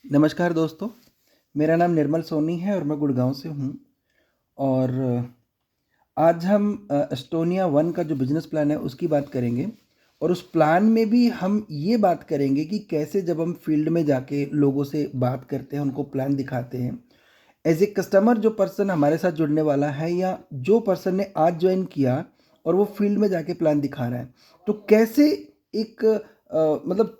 नमस्कार दोस्तों, मेरा नाम निर्मल सोनी है और मैं गुड़गांव से हूँ। और आज हम एस्टोनिया वन का जो बिज़नेस प्लान है उसकी बात करेंगे। और उस प्लान में भी हम ये बात करेंगे कि कैसे जब हम फील्ड में जाके लोगों से बात करते हैं, उनको प्लान दिखाते हैं, एज ए कस्टमर जो पर्सन हमारे साथ जुड़ने वाला है या जो पर्सन ने आज ज्वाइन किया और वो फील्ड में जाके प्लान दिखा रहा है, तो कैसे एक मतलब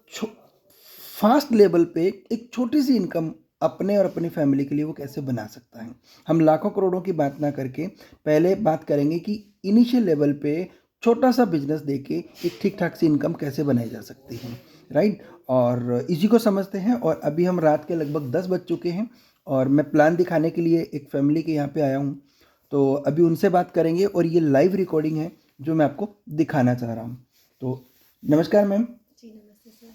फास्ट लेवल पे एक छोटी सी इनकम अपने और अपनी फैमिली के लिए वो कैसे बना सकता है। हम लाखों करोड़ों की बात ना करके पहले बात करेंगे कि इनिशियल लेवल पे छोटा सा बिजनेस देके एक ठीक ठाक सी इनकम कैसे बनाई जा सकती है, राइट। और इसी को समझते हैं। और अभी हम रात के लगभग 10 बज चुके हैं और मैं प्लान दिखाने के लिए एक फैमिली के यहाँ पे आया हूँ। तो अभी उनसे बात करेंगे और ये लाइव रिकॉर्डिंग है जो मैं आपको दिखाना चाह रहा हूँ। तो नमस्कार मैम। जी नमस्ते सर।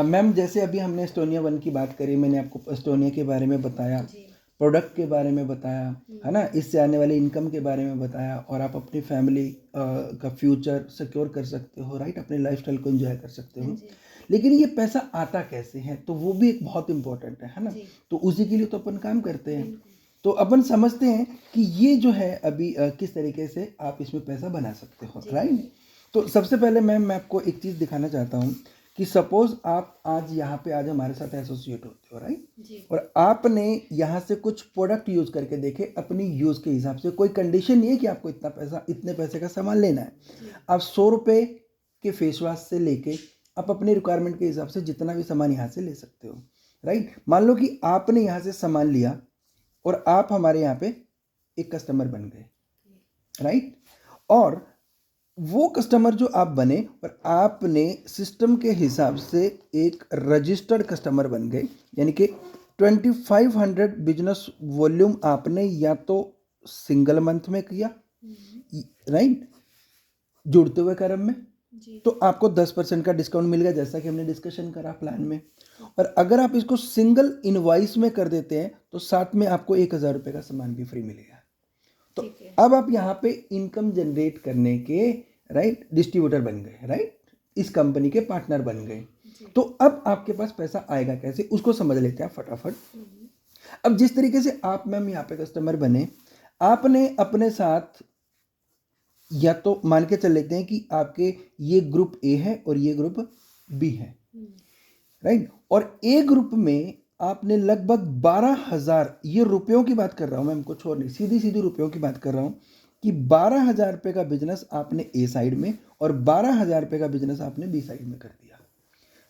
मैम, जैसे अभी हमने एस्टोनिया वन की बात करी, मैंने आपको एस्टोनिया के बारे में बताया, जी। प्रोडक्ट के बारे में बताया, है ना, इससे आने वाली इनकम के बारे में बताया और आप अपनी फैमिली का फ्यूचर सिक्योर कर सकते हो, राइट, अपने लाइफस्टाइल को एंजॉय कर सकते हो। जी। लेकिन ये पैसा आता कैसे है, तो वो भी एक बहुत इंपॉर्टेंट है ना। जी। तो उसी के लिए तो अपन काम करते हैं। बिल्कुल। तो अपन समझते हैं कि ये जो है अभी किस तरीके से आप इसमें पैसा बना सकते हो, जी। राइट। तो सबसे पहले मैम मैं आपको एक चीज़ दिखाना चाहता हूँ कि सपोज आप आज यहाँ पे आज हमारे साथ एसोसिएट होते हो, राइट। जी। और आपने यहाँ से कुछ प्रोडक्ट यूज़ करके देखे अपनी यूज़ के हिसाब से, कोई कंडीशन नहीं है कि आपको इतना पैसा इतने पैसे का सामान लेना है। जी। आप 100 रुपये के फेस वॉश से लेके आप अपनी रिक्वायरमेंट के हिसाब से जितना भी सामान यहाँ से ले सकते हो, राइट। मान लो कि आपने यहाँ से सामान लिया और आप हमारे यहाँ पे एक कस्टमर बन गए, राइट। और वो कस्टमर जो आप बने और आपने सिस्टम के हिसाब से एक रजिस्टर्ड कस्टमर बन गए, यानी कि 2500 बिजनेस वॉल्यूम आपने या तो सिंगल मंथ में किया, राइट, जुड़ते हुए क्रम में, जी। तो आपको 10% का डिस्काउंट मिल गया, जैसा कि हमने डिस्कशन करा प्लान में। और अगर आप इसको सिंगल इनवॉइस में कर देते हैं तो साथ में आपको 1000 रुपये का सामान भी फ्री मिलेगा। तो ठीक है। अब आप यहाँ पे इनकम जनरेट करने के, राइट, डिस्ट्रीब्यूटर बन गए, राइट, इस कंपनी के पार्टनर बन गए। जी। तो अब आपके पास पैसा आएगा कैसे, उसको समझ लेते हैं फटाफट। अब जिस तरीके से आप मैम यहाँ पे कस्टमर बने, आपने अपने साथ, या तो मान के चल लेते हैं कि आपके ये ग्रुप ए है और ये ग्रुप बी है, राइट। और ए ग्रुप में आपने लगभग 12,000, ये रुपयों की बात कर रहा हूँ मैं, हमको छोड़ नहीं, सीधी सीधी रुपयों की बात कर रहा हूँ कि 12,000 रुपये का बिजनेस आपने ए साइड में और 12,000 रुपये का बिजनेस आपने बी साइड में कर दिया।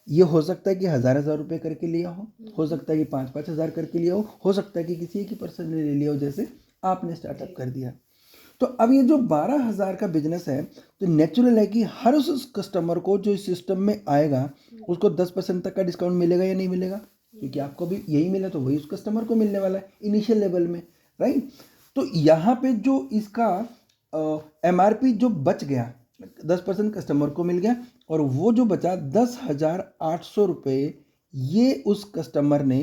ये हो सकता है कि 1,000 रुपये करके लिया हो सकता है कि 5,000 करके लिया हो सकता है कि किसी एक ही पर्सन ने ले लिया हो, जैसे आपने स्टार्टअप कर दिया। तो अब ये जो 12,000 का बिजनेस है, तो नेचुरल है कि हर उस कस्टमर को जो इस सिस्टम में आएगा उसको 10% तक का डिस्काउंट मिलेगा या नहीं मिलेगा, क्योंकि आपको भी यही मिला तो वही उस कस्टमर को मिलने वाला है इनिशियल लेवल में, राइट। तो यहाँ पे जो इसका MRP जो बच गया 10% कस्टमर को मिल गया और वो जो बचा 10,800 रुपये ये उस कस्टमर ने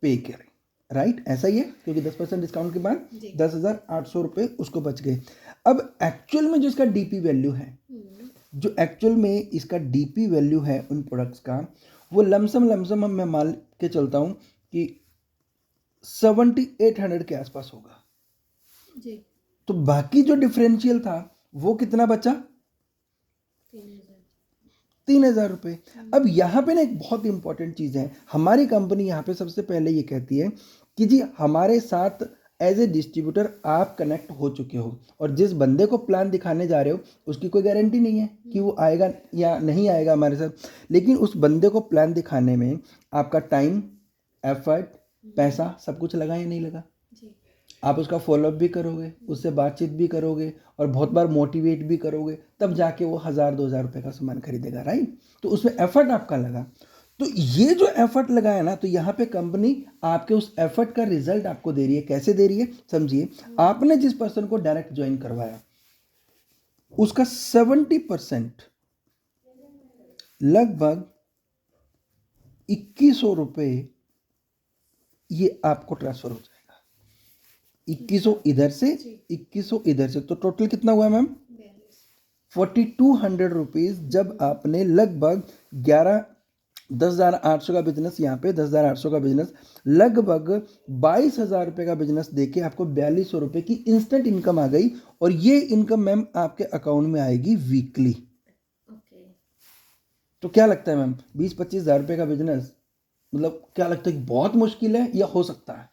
पे करे, राइट, ऐसा ही है, क्योंकि 10% डिस्काउंट के बाद 10,800 रुपये उसको बच गए। अब एक्चुअल में जो इसका डीपी वैल्यू है, जो एक्चुअल में इसका डीपी वैल्यू है उन प्रोडक्ट्स का, वो लमसम मैं मान के चलता हूँ कि 7,800 के आसपास होगा। जी। तो बाकी जो डिफरेंशियल था वो कितना बचा, 3,000 रुपये। अब यहाँ पे ना एक बहुत इंपॉर्टेंट चीज़ है, हमारी कंपनी यहाँ पे सबसे पहले ये कहती है कि जी हमारे साथ एज ए डिस्ट्रीब्यूटर आप कनेक्ट हो चुके हो और जिस बंदे को प्लान दिखाने जा रहे हो उसकी कोई गारंटी नहीं है कि वो आएगा या नहीं आएगा हमारे साथ, लेकिन उस बंदे को प्लान दिखाने में आपका टाइम, एफर्ट, पैसा सब कुछ लगा या नहीं लगा। जी। आप उसका फॉलोअप भी करोगे, उससे बातचीत भी करोगे और बहुत बार मोटिवेट भी करोगे, तब जाके वो 1,000-2,000 रुपये का सामान खरीदेगा, राइट। तो उसमें एफर्ट आपका लगा। तो ये जो एफर्ट लगा है ना, तो यहाँ पे कंपनी आपके उस एफर्ट का रिजल्ट आपको दे रही है। कैसे दे रही है समझिए, आपने जिस पर्सन को डायरेक्ट ज्वाइन करवाया उसका 70% लगभग 2,100 रुपये ये आपको ट्रांसफर हो जाएगा। 2,100 इधर से, 2,100 इधर से, तो टोटल कितना हुआ मैम, 4,200 रुपीज़। जब आपने लगभग 11 10,800 का बिजनेस यहाँ पे, 10,800 का बिजनेस, लगभग 22,000 रुपये का बिजनेस देके आपको 4200 रुपये की इंस्टेंट इनकम आ गई। और ये इनकम मैम आपके अकाउंट में आएगी वीकली। ओके। तो क्या लगता है मैम, 20-25 हज़ार रुपये का बिजनेस, मतलब क्या लगता है कि बहुत मुश्किल है या हो सकता है?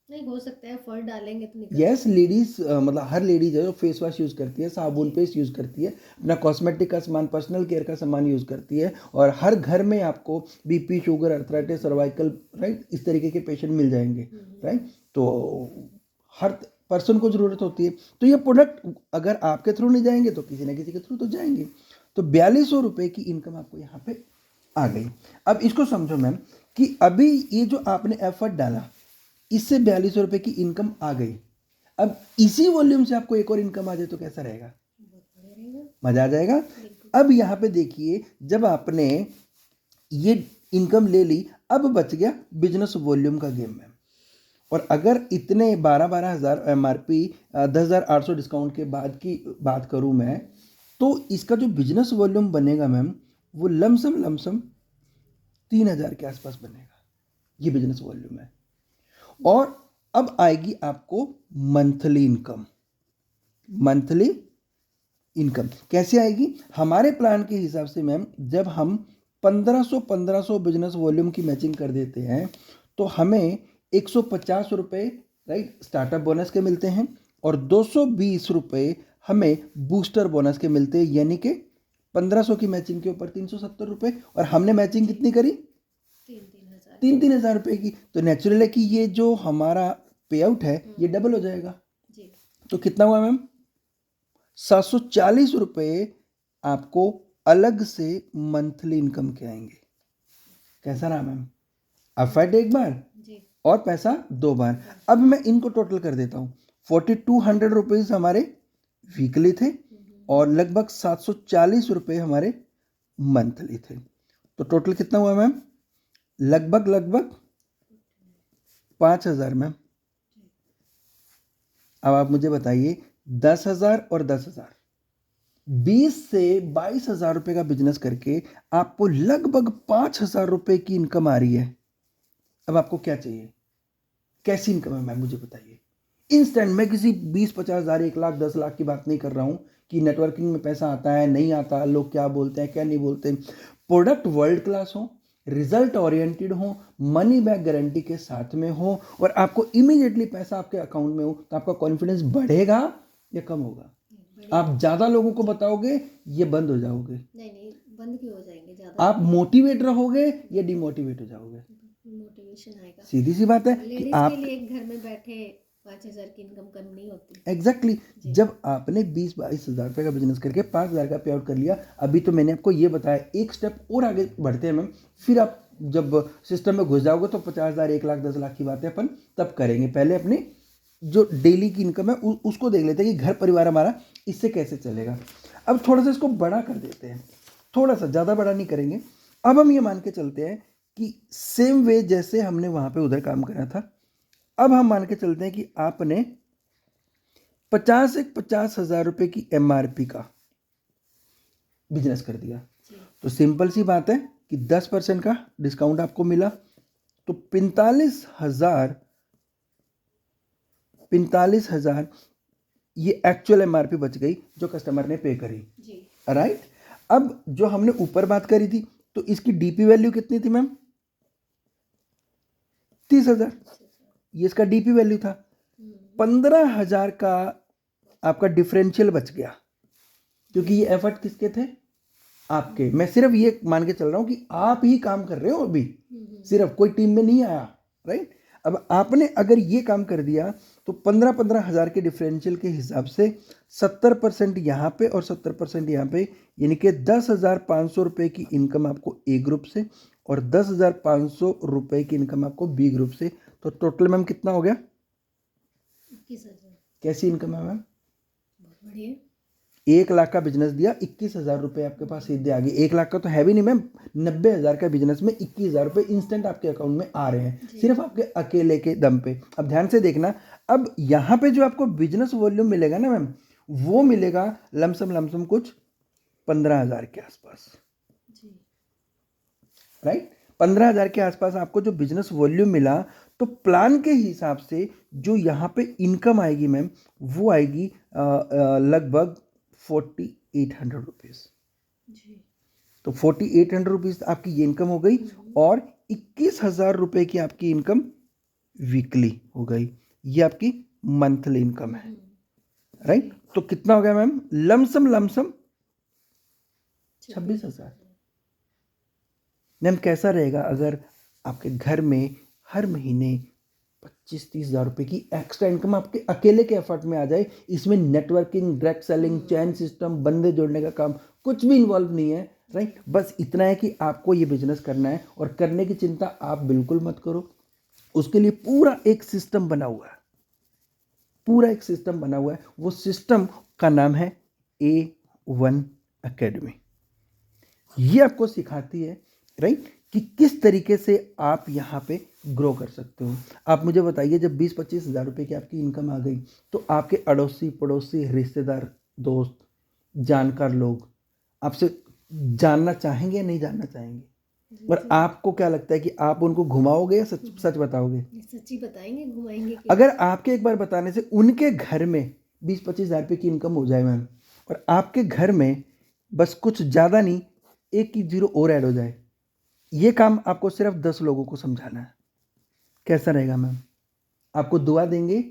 नहीं, हो सकता है, एफर्ट डालेंगे तो निकल यस लेडीज, मतलब हर लेडीज है जो फेस वॉश यूज़ करती है, साबुन पेस्ट यूज़ करती है, अपना कॉस्मेटिक का सामान, पर्सनल केयर का सामान यूज़ करती है, और हर घर में आपको BP, sugar, arthritis, cervical, right, इस तरीके के पेशेंट मिल जाएंगे, राइट। तो हर पर्सन को ज़रूरत होती है। तो ये प्रोडक्ट अगर आपके थ्रू नहीं जाएंगे तो किसी ना किसी के थ्रू तो जाएंगे। तो 4200 रुपये की इनकम आपको यहाँ पे आ गई। अब इसको समझो मैम कि अभी ये जो आपने एफर्ट डाला, इससे 4200 रुपये की इनकम आ गई। अब इसी वॉल्यूम से आपको एक और इनकम आ जाए तो कैसा रहेगा? बहुत बढ़िया रहेगा। मजा आ जाएगा। बिल्कुल। अब यहाँ पे देखिए, जब आपने ये इनकम ले ली, अब बच गया बिजनेस वॉल्यूम का गेम में। और अगर इतने 12,000 MRP, 10,800 डिस्काउंट के बाद की बात करूँ मैं, तो इसका जो बिजनेस वॉल्यूम बनेगा मैम, वो लमसम 3,000 के आसपास बनेगा। ये बिजनेस वॉल्यूम है। और अब आएगी आपको मंथली इनकम। मंथली इनकम कैसे आएगी? हमारे प्लान के हिसाब से मैम, जब हम 1500 बिजनेस वॉल्यूम की मैचिंग कर देते हैं तो हमें 150 रुपये, राइट, स्टार्टअप बोनस के मिलते हैं, और 220 रुपये हमें बूस्टर बोनस के मिलते हैं। यानी कि 1500 की मैचिंग के ऊपर 370 रुपये, और हमने मैचिंग कितनी करी? 3-3 हज़ार। 3-3 हज़ार रुपये की। तो नेचुरल है कि ये जो हमारा पे आउट है ये डबल हो जाएगा। जी। तो कितना हुआ मैम? 740 रुपये आपको अलग से मंथली इनकम के आएंगे। कैसा रहा मैम? एफर्ट एक बार जी। और पैसा 2 बार। अब मैं इनको टोटल कर देता हूँ। 4200 रुपीज़ हमारे वीकली थे, और लगभग 740 रुपये हमारे मंथली थे। तो टोटल कितना हुआ मैम? लगभग 5,000 मैम। अब आप मुझे बताइए, 10,000 और 10,000, 20 से 22,000 रुपये का बिजनेस करके आपको लगभग 5,000 रुपये की इनकम आ रही है। अब आपको क्या चाहिए? कैसी इनकम है मैम, मुझे बताइए इंस्टेंट। मैं किसी 20-50 हज़ार, 1 लाख, 10 लाख की बात नहीं कर रहा हूँ कि नेटवर्किंग में पैसा आता है नहीं आता, लोग क्या बोलते हैं क्या नहीं बोलते। प्रोडक्ट वर्ल्ड क्लास हो, रिजल्ट ओरिएंटेड हो, मनी बैक गारंटी के साथ में हो, और आपको इमीडिएटली पैसा आपके अकाउंट में हो, तो आपका कॉन्फिडेंस बढ़ेगा या कम होगा? बढ़िया। आप ज़्यादा लोगों को बताओगे ये बंद हो जाओगे? नहीं, बंद क्यों हो जाएंगे? ज़्यादा आप मोटिवेट रहोगे या डिमोटिवेट हो जाओगे? मोटिवेशन आएगा। सीधी सी बात है कि लेडीज आप के लिए एक घर में बैठे 5,000 की इनकम कम नहीं होती। एग्जैक्टली जब आपने 20-22 हज़ार रुपये का बिजनेस करके 5,000 का पे आउट कर लिया, अभी तो मैंने आपको ये बताया, एक स्टेप और आगे बढ़ते हैं मैम। फिर आप जब सिस्टम में घुस जाओगे तो 50,000, 1 लाख, 10 लाख की बातें अपन तब करेंगे। पहले अपनी जो डेली की इनकम है उसको देख लेते हैं कि घर परिवार हमारा इससे कैसे चलेगा। अब थोड़ा सा इसको बड़ा कर देते हैं, थोड़ा सा, ज़्यादा बड़ा नहीं करेंगे। अब हम ये मान के चलते हैं कि सेम वे जैसे हमने वहाँ पे उधर काम करा था, अब हम मान के चलते हैं कि आपने 50 हज़ार रुपये की MRP का बिजनेस कर दिया। तो सिंपल सी बात है कि 10% का डिस्काउंट आपको मिला, तो 45,000 ये एक्चुअल MRP बच गई जो कस्टमर ने पे करी। राइट। अब जो हमने ऊपर बात करी थी, तो इसकी DP वैल्यू कितनी थी मैम? 30,000। ये इसका DP वैल्यू था। 15,000 का आपका डिफरेंशियल बच गया, क्योंकि ये एफर्ट किसके थे? आपके। मैं सिर्फ ये मान के चल रहा हूं कि आप ही काम कर रहे हो अभी, सिर्फ कोई टीम में नहीं आया, राइट। अब आपने अगर ये काम कर दिया तो 15-15 हज़ार के डिफरेंशियल के हिसाब से 70% यहाँ पे और 70% यहाँ पे, यानी कि 10,500 रुपये की इनकम आपको A ग्रुप से और 10,500 रुपये की इनकम आपको B ग्रुप से। तो टोटल मैम कितना हो गया? 21,000। कैसी इनकम है मैम? बहुत बढ़िया। 1 लाख का बिजनेस दिया, 21,000 रुपये आपके पास सीधे आ गए। 1 लाख का तो है भी नहीं मैम, 90,000 का बिजनेस में 21,000 रुपये इंस्टेंट आपके अकाउंट में आ रहे हैं, सिर्फ आपके अकेले के दम पे। अब ध्यान से देखना, अब यहाँ पे जो आपको बिजनेस वॉल्यूम मिलेगा ना मैम, वो मिलेगा लमसम कुछ 15,000 के आसपास, राइट। 15,000 के आसपास आपको जो बिजनेस वॉल्यूम मिला, तो प्लान के हिसाब से जो यहाँ पे इनकम आएगी मैम, वो आएगी लगभग 4800 रुपीज़। जी। तो 4800 रुपीज़ आपकी ये इनकम हो गई, और 21,000 रुपये की आपकी इनकम वीकली हो गई। ये आपकी मंथली इनकम है, राइट। तो कितना हो गया मैम? लमसम 26,000। मैम कैसा रहेगा अगर आपके घर में हर महीने 25-30,000 रुपये की एक्स्ट्रा इनकम आपके अकेले के एफर्ट में आ जाए? इसमें नेटवर्किंग, डायरेक्ट सेलिंग, चैन सिस्टम, बंदे जोड़ने का काम कुछ भी इन्वॉल्व नहीं है, राइट। बस इतना है कि आपको ये बिजनेस करना है, और करने की चिंता आप बिल्कुल मत करो। उसके लिए पूरा एक सिस्टम बना हुआ है, पूरा एक सिस्टम बना हुआ है। वो सिस्टम का नाम है A1 अकेडमी। ये आपको सिखाती है, राइट, कि किस तरीके से आप यहाँ पे ग्रो कर सकते हो। आप मुझे बताइए, जब 20-25 हज़ार रुपये की आपकी इनकम आ गई, तो आपके अड़ोसी पड़ोसी, रिश्तेदार, दोस्त, जानकार लोग आपसे जानना चाहेंगे या नहीं जानना चाहेंगे? और आपको क्या लगता है कि आप उनको घुमाओगे या सच सच बताओगे? सच्ची बताएंगे, घुमाएंगे क्या? अगर आपके एक बार बताने से उनके घर में 20-25 हज़ार रुपये की इनकम हो जाए मैम, और आपके घर में बस कुछ ज़्यादा नहीं, एक की जीरो और ऐड हो जाए, ये काम आपको सिर्फ 10 लोगों को समझाना है। कैसा रहेगा मैम? आपको दुआ देंगे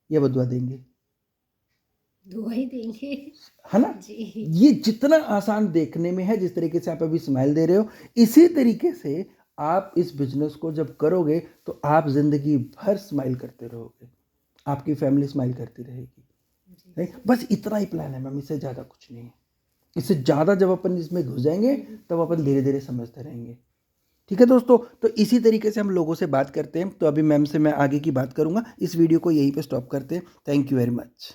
या बदुआ देंगे? दुआ ही देंगे। है ना? जी। ये जितना आसान देखने में है, जिस तरीके से आप अभी स्माइल दे रहे हो, इसी तरीके से आप इस बिजनेस को जब करोगे, तो आप जिंदगी भर स्माइल करते रहोगे, आपकी फैमिली स्माइल करती रहेगी, राइट। बस इतना ही प्लान है मैम, इससे ज़्यादा कुछ नहीं है। इससे ज़्यादा जब अपन इसमें घुस जाएंगे, तब अपन धीरे धीरे समझते रहेंगे। ठीक है दोस्तों, तो इसी तरीके से हम लोगों से बात करते हैं। तो अभी मैम से मैं आगे की बात करूंगा। इस वीडियो को यहीं पे स्टॉप करते हैं। Thank you very much.